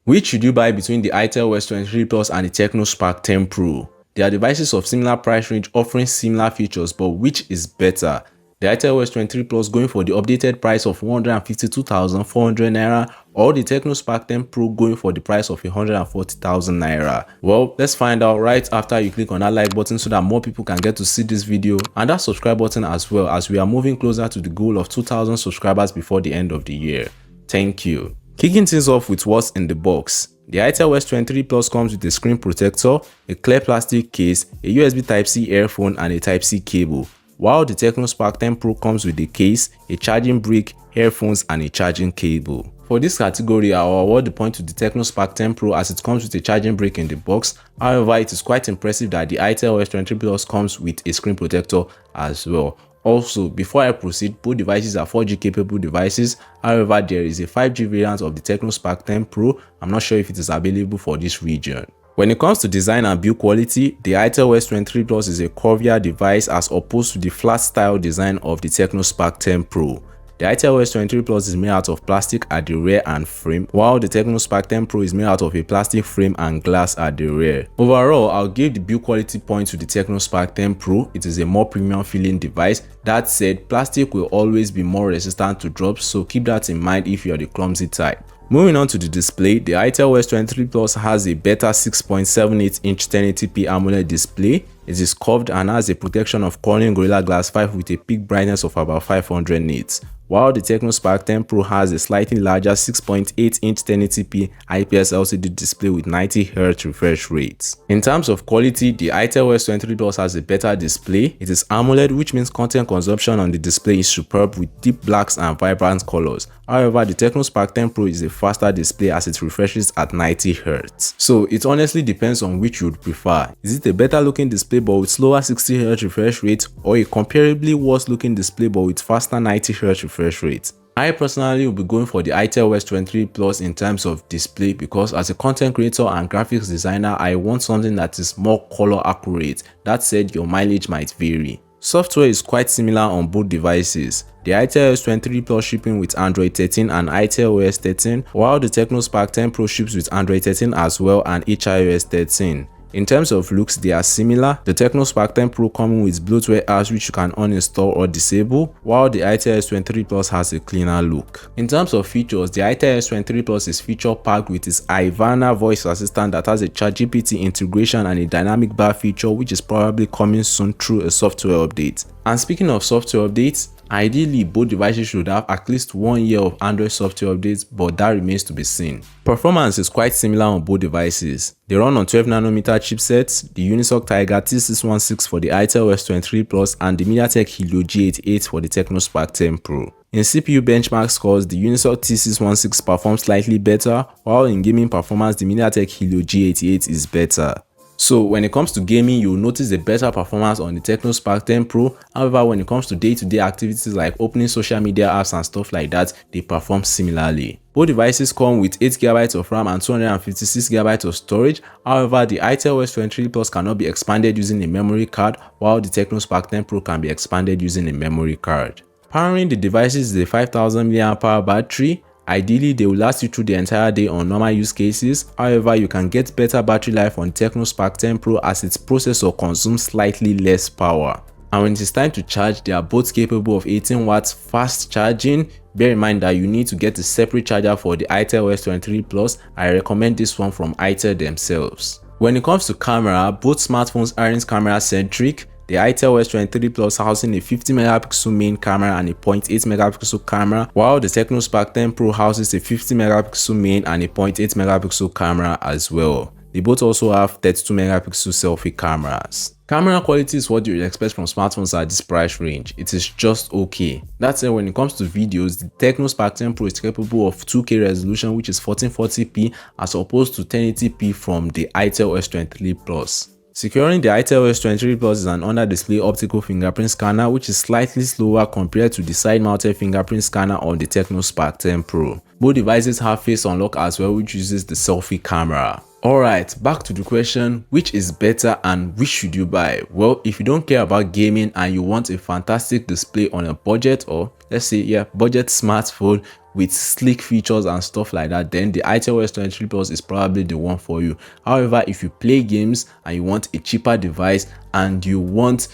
Which should you buy between the Itel S23 Plus and the Tecno Spark 10 Pro? They are devices of similar price range offering similar features, but which is better? The Itel S23 Plus going for the updated price of 152,400 naira, or the Tecno Spark 10 Pro going for the price of 140,000 naira? Well, let's find out right after you click on that like button so that more people can get to see this video, and that subscribe button as well, as we are moving closer to the goal of 2,000 subscribers before the end of the year. Thank you. Kicking things off with what's in the box. The Itel S23 Plus comes with a screen protector, a clear plastic case, a USB Type-C earphone, and a Type-C cable, while the Tecno Spark 10 Pro comes with a case, a charging brick, earphones, and a charging cable. For this category, I will award the point to the Tecno Spark 10 Pro as it comes with a charging brick in the box. However, it is quite impressive that the Itel S23 Plus comes with a screen protector as well. Also, before I proceed, both devices are 4G capable devices. However, there is a 5G variant of the Tecno Spark 10 Pro. I'm not sure if it is available for this region. When it comes to design and build quality, the Itel S23 Plus is a curvier device as opposed to the flat style design of the Tecno Spark 10 Pro. The Itel S23 Plus is made out of plastic at the rear and frame, while the Tecno Spark 10 Pro is made out of a plastic frame and glass at the rear. Overall, I'll give the build quality point to the Tecno Spark 10 Pro. It is a more premium feeling device. That said, plastic will always be more resistant to drops, so keep that in mind if you're the clumsy type. Moving on to the display, the Itel S23 Plus has a better 6.78-inch 1080p AMOLED display. It is curved and has a protection of Corning Gorilla Glass 5 with a peak brightness of about 500 nits, while the Tecno Spark 10 Pro has a slightly larger 6.8-inch 1080p IPS LCD display with 90Hz refresh rate. In terms of quality, the Itel S23 Plus has a better display. It is AMOLED, which means content consumption on the display is superb with deep blacks and vibrant colors. However, the Tecno Spark 10 Pro is a faster display as it refreshes at 90Hz. So it honestly depends on which you would prefer. Is it a better looking display but with slower 60Hz refresh rate, or a comparably worse looking display but with faster 90Hz refresh rate? I personally will be going for the Itel S23 Plus in terms of display, because as a content creator and graphics designer, I want something that is more color accurate. That said, your mileage might vary. Software is quite similar on both devices. The Itel S23 Plus shipping with Android 13 and Itel OS 13, while the Tecno Spark 10 Pro ships with Android 13 as well and iOS 13. In terms of looks, they are similar. The Tecno Spark 10 Pro coming with bloatware apps which you can uninstall or disable, while the Itel S23 Plus has a cleaner look. In terms of features, the Itel S23 Plus is feature packed with its Ivana voice assistant that has a ChatGPT integration and a dynamic bar feature which is probably coming soon through a software update. And speaking of software updates, ideally both devices should have at least 1 year of Android software updates, but that remains to be seen. Performance is quite similar on both devices. They run on 12nm chipsets, the Unisoc Tiger T616 for the Itel S23 Plus and the MediaTek Helio G88 for the Tecno Spark 10 Pro. In CPU benchmark scores, the Unisoc T616 performs slightly better, while in gaming performance, the MediaTek Helio G88 is better. So when it comes to gaming, you'll notice a better performance on the Tecno Spark 10 Pro. However, when it comes to day-to-day activities like opening social media apps and stuff like that, they perform similarly. Both devices come with 8GB of RAM and 256GB of storage. However, the Itel S23 Plus cannot be expanded using a memory card, while the Tecno Spark 10 Pro can be expanded using a memory card. Powering the devices is a 5000 mAh battery. Ideally, they will last you through the entire day on normal use cases. However, you can get better battery life on Tecno Spark 10 Pro as its processor consumes slightly less power. And when it is time to charge, they are both capable of 18 watts fast charging. Bear in mind that you need to get a separate charger for the Itel S23 Plus. I recommend this one from Itel themselves. When it comes to camera, both smartphones aren't camera centric. The Itel S23 Plus housing a 50MP main camera and a 0.8MP camera, while the Tecno Spark 10 Pro houses a 50MP main and a 0.8MP camera as well. They both also have 32MP selfie cameras. Camera quality is what you would expect from smartphones at this price range. It is just okay. That said, when it comes to videos, the Tecno Spark 10 Pro is capable of 2K resolution, which is 1440p as opposed to 1080p from the Itel S23 Plus. Securing the Itel S23 Plus is an under-display optical fingerprint scanner, which is slightly slower compared to the side-mounted fingerprint scanner on the Tecno Spark 10 Pro. Both devices have face unlock as well, which uses the selfie camera. Alright, back to the question, which is better and which should you buy? Well, if you don't care about gaming and you want a fantastic display on a budget, or let's say, yeah, budget smartphone with sleek features and stuff like that, then the Itel S23 Plus is probably the one for you. However, if you play games and you want a cheaper device and you want,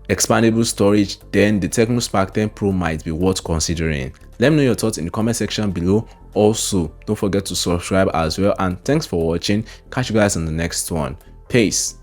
expandable storage, then the Tecno Spark 10 Pro might be worth considering. Let me know your thoughts in the comment section below. Also, don't forget to subscribe as well, and thanks for watching. Catch you guys in the next one. Peace.